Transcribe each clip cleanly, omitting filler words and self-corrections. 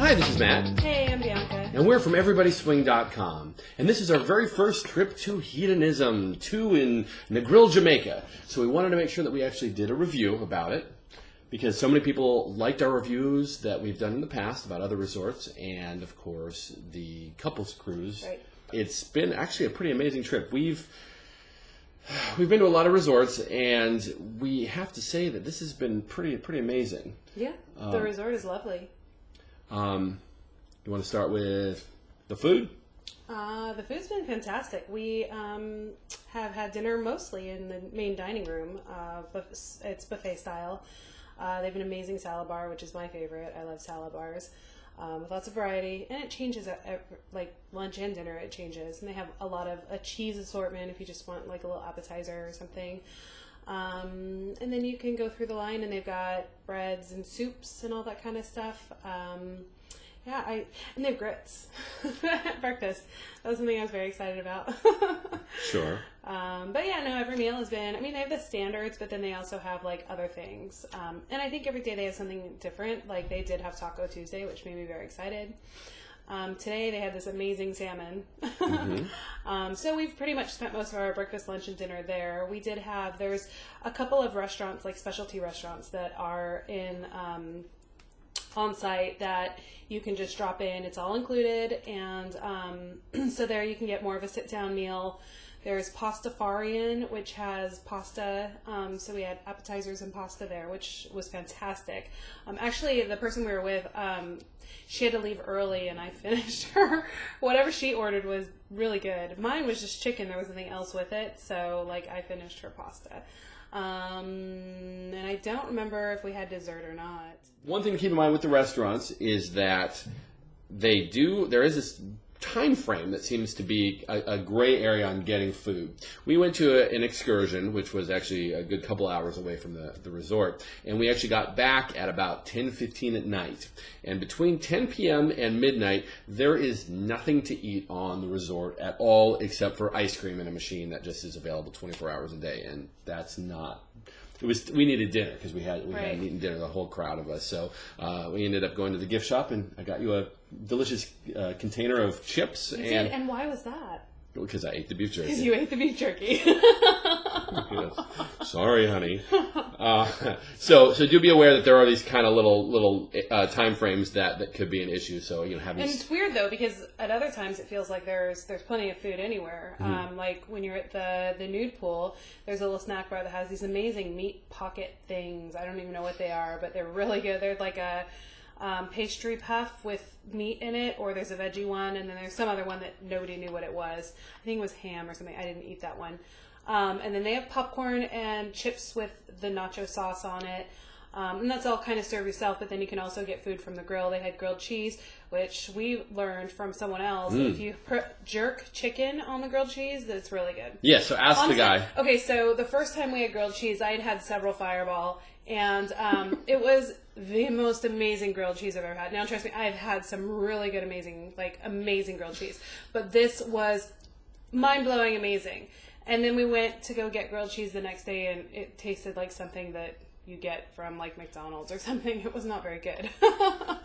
Hi, this is Matt. Hey, I'm Bianca. And we're from EverybodySwing.com. And this is our very first trip to Hedonism II in Negril, Jamaica. So we wanted to make sure that we actually did a review about it, because so many people liked our reviews that we've done in the past about other resorts, and of course the couples cruise. Right. It's been actually a pretty amazing trip. We've been to a lot of resorts, and we have to say that this has been pretty amazing. Yeah, the resort is lovely. You want to start with the food? The food's been fantastic. We have had dinner mostly in the main dining room. It's buffet style. They have an amazing salad bar, which is my favorite. I love salad bars with lots of variety, and it changes at like lunch and dinner. It changes, and they have a lot of a cheese assortment if you just want like a little appetizer or something. And then you can go through the line, and they've got breads and soups and all that kind of stuff. And they have grits at breakfast. That was something I was very excited about. Sure. But yeah, no, every meal has been, they have the standards, but then they also have like other things. And I think every day they have something different. Like they did have Taco Tuesday, which made me very excited. Today they had this amazing salmon. Mm-hmm. So we've pretty much spent most of our breakfast, lunch, and dinner there. We did have, there's a couple of restaurants, like specialty restaurants that are in, on site that you can just drop in. It's all included, and so there you can get more of a sit-down meal. There's Pastafarian, which has pasta, so we had appetizers and pasta there, which was fantastic. Actually, the person we were with, she had to leave early, and I finished her. Whatever she ordered was really good. Mine was just chicken. There was nothing else with it, so like I finished her pasta. And I don't remember if we had dessert or not. One thing to keep in mind with the restaurants is that there is this time frame that seems to be a gray area on getting food. We went to an excursion, which was actually a good couple hours away from the resort, and we actually got back at about 10:15 at night. And between 10 p.m. and midnight, there is nothing to eat on the resort at all except for ice cream in a machine that just is available 24 hours a day, and that's not... We needed dinner because we hadn't eaten dinner, the whole crowd of us. So we ended up going to the gift shop, and I got you a delicious container of chips. You did? And why was that? Because I ate the beef jerky. Because you ate the beef jerky. Yes. Sorry, honey. So do be aware that there are these kind of little time frames that could be an issue. So having. And it's weird though, because at other times it feels like there's plenty of food anywhere. Mm-hmm. Like when you're at the nude pool, there's a little snack bar that has these amazing meat pocket things. I don't even know what they are, but they're really good. They're like a pastry puff with meat in it, or there's a veggie one, and then there's some other one that nobody knew what it was. I think it was ham or something. I didn't eat that one. And then they have popcorn and chips with the nacho sauce on it. And that's all kind of serve yourself, but then you can also get food from the grill. They had grilled cheese, which we learned from someone else. If you put jerk chicken on the grilled cheese, that's really good. Yeah, so ask Honestly, the guy. Okay, so the first time we had grilled cheese, I had several Fireball, and it was the most amazing grilled cheese I've ever had. Now, trust me, I've had some really good, amazing grilled cheese. But this was mind-blowing amazing. And then we went to go get grilled cheese the next day, and it tasted like something that you get from like McDonald's or something. It was not very good.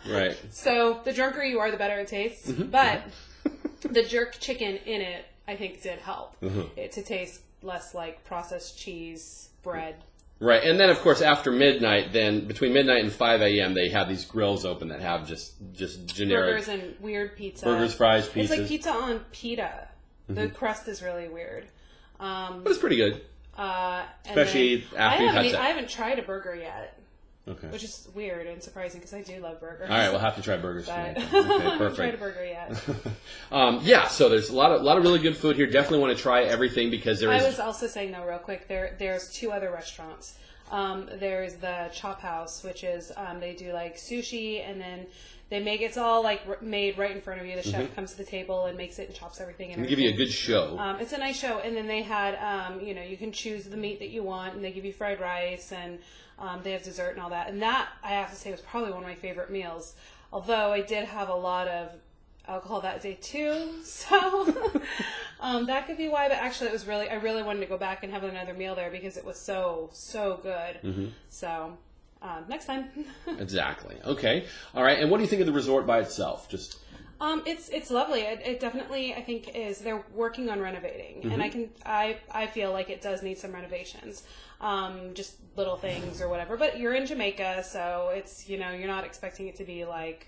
Right. So the drunker you are, the better it tastes. But the jerk chicken in it, I think, did help it to taste less like processed cheese bread. Right, and then of course after midnight, then between midnight and 5 a.m. they have these grills open that have just generic burgers and weird pizza. Burgers, fries, pizzas. It's like pizza on pita. The crust is really weird. But it's pretty good. Especially after you've had sex. I haven't tried a burger yet. Okay. Which is weird and surprising because I do love burgers. All right, we'll have to try burgers. But Okay, perfect. I haven't tried a burger yet. Yeah, so there's a lot of really good food here. Definitely want to try everything because there is... I was also saying though, real quick, there's two other restaurants. There's the Chop House, which is they do like sushi, and then they make it's all like made right in front of you. The chef comes to the table and makes it and chops everything. And give you a good show. It's a nice show, and then they had you can choose the meat that you want, and they give you fried rice, and they have dessert and all that. And that, I have to say, was probably one of my favorite meals. Although I did have a lot of alcohol that day too, so that could be why. But actually, I really wanted to go back and have another meal there because it was so good. So next time. Exactly. Okay. All right. And what do you think of the resort by itself? Just it's lovely. It definitely, I think, they're working on renovating, and I feel like it does need some renovations, just little things or whatever. But you're in Jamaica, so it's you're not expecting it to be like,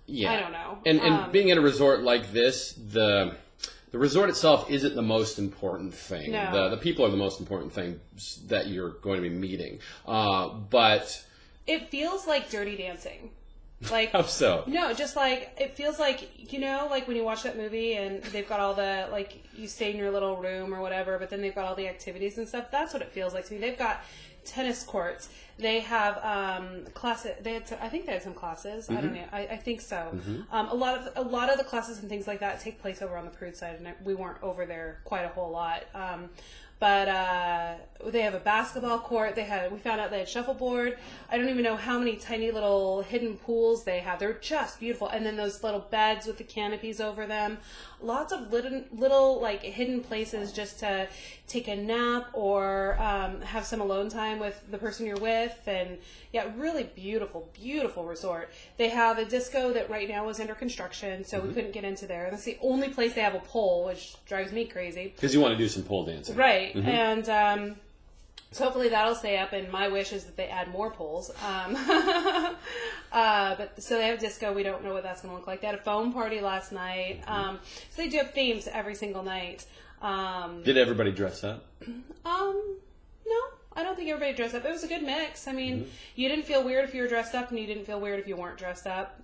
I don't know. And being at a resort like this, the resort itself isn't the most important thing. No. The people are the most important thing that you're going to be meeting. But it feels like Dirty Dancing. Like, how so? No, just like, it feels like, like when you watch that movie and they've got all the, like, you stay in your little room or whatever, but then they've got all the activities and stuff. That's what it feels like to me. They've got tennis courts. They have classes. I think they had some classes. I don't know. I think so. A lot of the classes and things like that take place over on the crude side, and we weren't over there quite a whole lot. But they have a basketball court. We found out they had shuffleboard. I don't even know how many tiny little hidden pools they have. They're just beautiful. And then those little beds with the canopies over them. Lots of little like hidden places just to take a nap or have some alone time with the person you're with. And yeah, really beautiful, beautiful resort. They have a disco that right now is under construction, so we couldn't get into there. That's the only place they have a pole, which drives me crazy. Because you want to do some pole dancing. Right. And so hopefully that'll stay up, and my wish is that they add more poles. But so they have disco. We don't know what that's going to look like. They had a foam party last night. So they do have themes every single night. Did everybody dress up? No, I don't think everybody dressed up. It was a good mix. I mean, you didn't feel weird if you were dressed up, and you didn't feel weird if you weren't dressed up.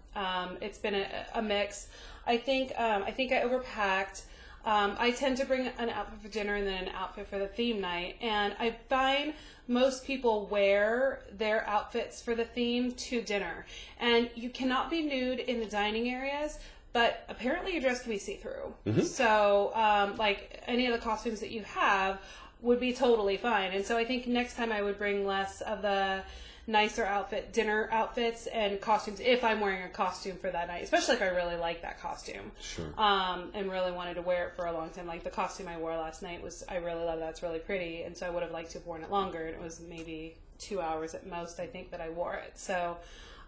It's been a mix. I think I overpacked. I tend to bring an outfit for dinner and then an outfit for the theme night. And I find most people wear their outfits for the theme to dinner. And you cannot be nude in the dining areas, but apparently your dress can be see-through. So, like, any of the costumes that you have would be totally fine. And so I think next time I would bring less of the nicer dinner outfits and costumes if I'm wearing a costume for that night, especially if I really like that costume. Sure. And really wanted to wear it for a long time. Like the costume I wore last night I really love that. It's really pretty. And so I would have liked to have worn it longer. And it was maybe 2 hours at most, I think, that I wore it. So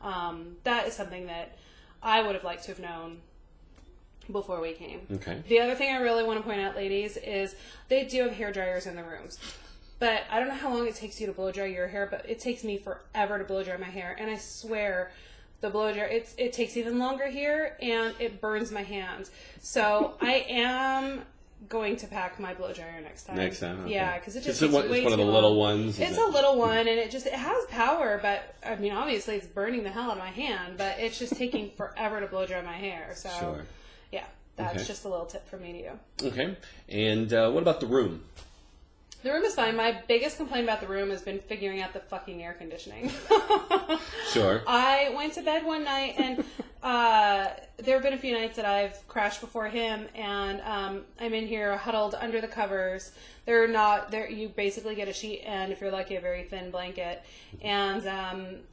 that is something that I would have liked to have known before we came. Okay. The other thing I really want to point out, ladies, is they do have hair dryers in the rooms. But I don't know how long it takes you to blow dry your hair, but it takes me forever to blow dry my hair. And I swear, the blow dryer, it takes even longer here, and it burns my hands. So I am going to pack my blow dryer next time. Okay. Yeah, because it just it's takes way one of the too little long. ones. It's a little one, and it has power, but I mean, obviously it's burning the hell out of my hand, but it's just taking forever to blow dry my hair. So, Sure. Yeah, that's just a little tip for me to you. Okay. And what about the room? The room is fine. My biggest complaint about the room has been figuring out the fucking air conditioning. Sure. I went to bed one night, and there have been a few nights that I've crashed before him, and I'm in here huddled under the covers. They're not there. You basically get a sheet and, if you're lucky, a very thin blanket. And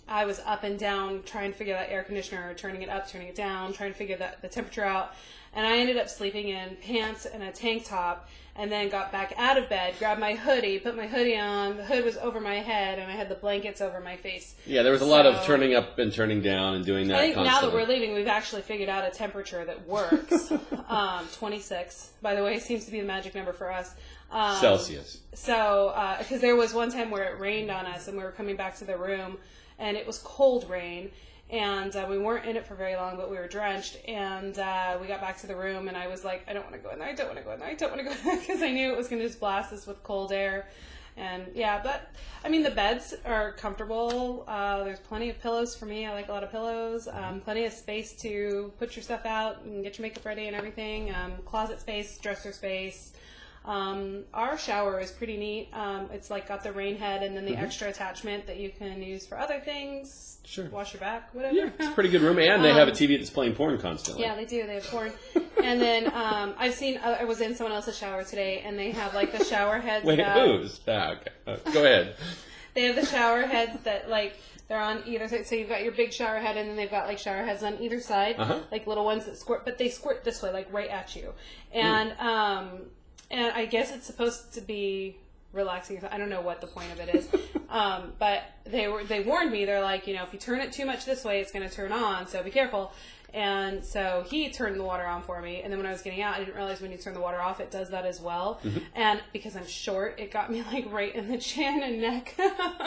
I was up and down trying to figure that air conditioner, turning it up, turning it down, trying to figure the temperature out. And I ended up sleeping in pants and a tank top, and then got back out of bed, grabbed my hoodie, put my hoodie on. The hood was over my head, and I had the blankets over my face. Yeah, there was a lot of turning up and turning down and doing that. I think constantly. now that we're leaving, we've actually figured out a temperature that works. 26, by the way, seems to be the magic number for us. Celsius. So, because there was one time where it rained on us, and we were coming back to the room, and it was cold rain. And we weren't in it for very long, but we were drenched. And we got back to the room, and I was like, I don't want to go in there. I don't want to go in there. I don't want to go in there, because I knew it was going to just blast us with cold air. And yeah, but I mean, the beds are comfortable. There's plenty of pillows for me. I like a lot of pillows. Plenty of space to put your stuff out and get your makeup ready and everything. Closet space, dresser space. Our shower is pretty neat. It's like got the rain head and then the extra attachment that you can use for other things. Sure. Wash your back, whatever. Yeah, it's a pretty good room. And they have a TV that's playing porn constantly. Yeah, they do. They have porn. And then I was in someone else's shower today, and they have like the shower heads. Wait, whose? Okay. Go ahead. They have the shower heads that like they're on either side. So you've got your big shower head, and then they've got like shower heads on either side, like little ones that squirt, but they squirt this way, like right at you. And and I guess it's supposed to be relaxing. I don't know what the point of it is. But they warned me. They're like, if you turn it too much this way, it's going to turn on. So be careful. And so he turned the water on for me. And then when I was getting out, I didn't realize when you turn the water off, it does that as well. Mm-hmm. And because I'm short, it got me like right in the chin and neck.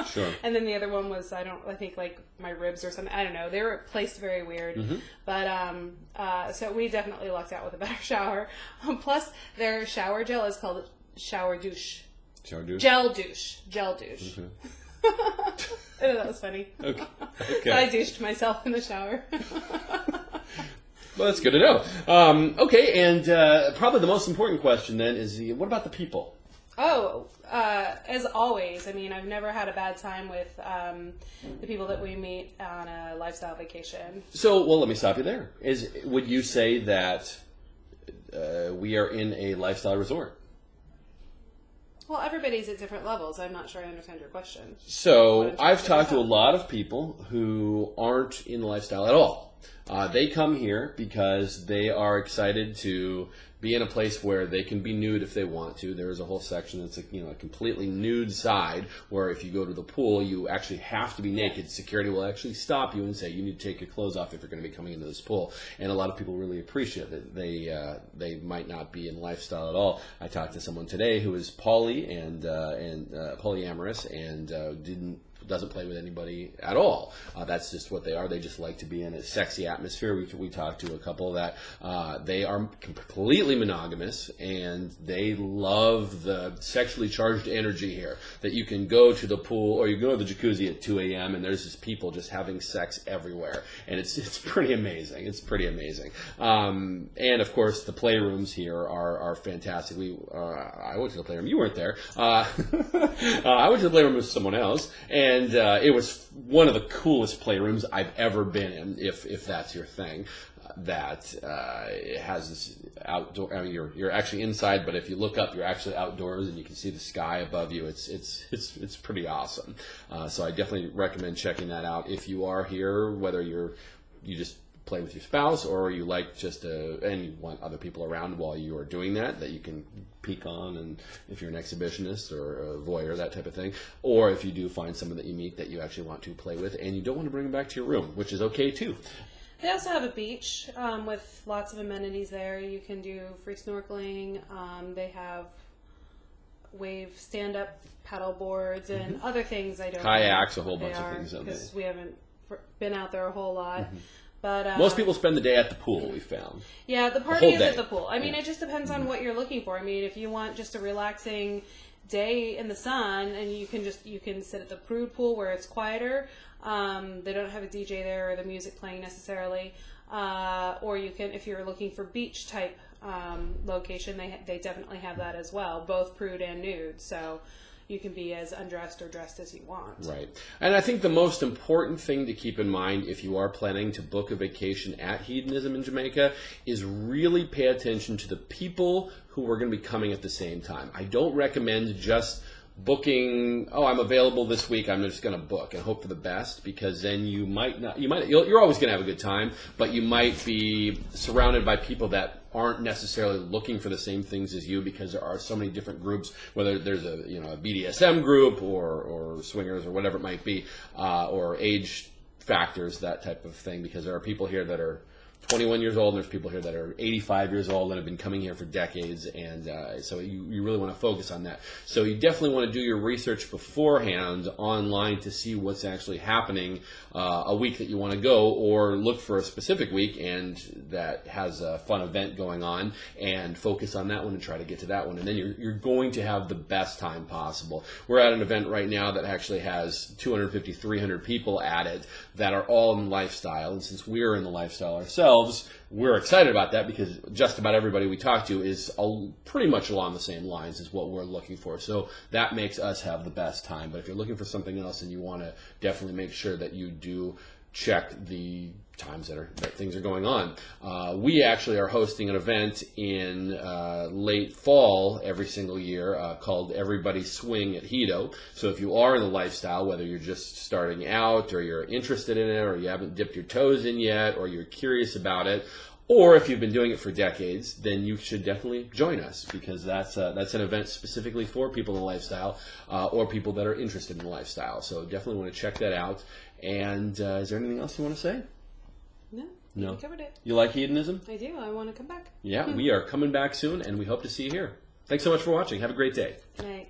Sure. And then the other one was, I think like my ribs or something. I don't know. They were placed very weird. Mm-hmm. But so we definitely lucked out with a better shower. Plus, their shower gel is called shower douche. Shower douche? Gel douche. Okay. I know, that was funny. Okay. So I douched myself in the shower. Well, that's good to know. Okay, and probably the most important question then is, what about the people? Oh, as always, I mean, I've never had a bad time with the people that we meet on a lifestyle vacation. So, well, let me stop you there. Would you say that we are in a lifestyle resort? Well, everybody's at different levels. I'm not sure I understand your question. So, I've talked to a lot of people who aren't in the lifestyle at all. They come here because they are excited to be in a place where they can be nude if they want to. There is a whole section that's a completely nude side where if you go to the pool, you actually have to be naked. Security will actually stop you and say you need to take your clothes off if you're going to be coming into this pool. And a lot of people really appreciate it. They might not be in lifestyle at all. I talked to someone today who is poly and polyamorous and doesn't play with anybody at all. That's just what they are. They just like to be in a sexy atmosphere. We talked to a couple that they are completely monogamous and they love the sexually charged energy here. That you can go to the pool or you go to the jacuzzi at 2 a.m. and there's just people just having sex everywhere, and it's pretty amazing. It's pretty amazing. And of course, the playrooms here are fantastic. I went to the playroom. You weren't there. I went to the playroom with someone else, and it was one of the coolest playrooms I've ever been in, if that's your thing. It has this outdoor. I mean, you're actually inside, but if you look up, you're actually outdoors, and you can see the sky above you. It's pretty awesome. So I definitely recommend checking that out if you are here, whether you just play with your spouse, or you like and you want other people around while you are doing that you can peek on, and if you're an exhibitionist or a voyeur, that type of thing, or if you do find someone that you meet that you actually want to play with and you don't want to bring them back to your room, which is okay too. They also have a beach with lots of amenities there. You can do free snorkeling. They have stand-up paddle boards and other things. I don't kayaks, know a whole bunch of things because we haven't been out there a whole lot. Mm-hmm. But most people spend the day at the pool, we found. Yeah, the party is at the pool. I mean, it just depends on what you're looking for. I mean, if you want just a relaxing day in the sun, and you can sit at the prude pool where it's quieter. They don't have a DJ there or the music playing necessarily. Or you can, if you're looking for beach type location, they definitely have that as well, both prude and nude. So you can be as undressed or dressed as you want. Right. And I think the most important thing to keep in mind if you are planning to book a vacation at Hedonism in Jamaica is really pay attention to the people who are going to be coming at the same time. I don't recommend just booking, I'm available this week, I'm just going to book and hope for the best, because then you're always going to have a good time, but you might be surrounded by people that aren't necessarily looking for the same things as you, because there are so many different groups, whether there's a BDSM group or swingers or whatever it might be, or age factors, that type of thing, because there are people here that are 21 years old, and there's people here that are 85 years old and have been coming here for decades, and so you really want to focus on that. So you definitely want to do your research beforehand online to see what's actually happening a week that you want to go, or look for a specific week and that has a fun event going on, and focus on that one and try to get to that one, and then you're going to have the best time possible. We're at an event right now that actually has 250, 300 people at it that are all in lifestyle, and since we're in the lifestyle ourselves, we're excited about that, because just about everybody we talk to is pretty much along the same lines as what we're looking for. So that makes us have the best time. But if you're looking for something else, and you want to definitely make sure that you do check the times that things are going on. We actually are hosting an event in late fall every single year called Everybody Swing at Hedo. So if you are in the lifestyle, whether you're just starting out, or you're interested in it, or you haven't dipped your toes in yet, or you're curious about it, Or if you've been doing it for decades, then you should definitely join us, because that's an event specifically for people in the lifestyle or people that are interested in the lifestyle. So definitely want to check that out. And is there anything else you want to say? No, we covered it. You like hedonism? I do. I want to come back. Yeah, we are coming back soon, and we hope to see you here. Thanks so much for watching. Have a great day. Good night.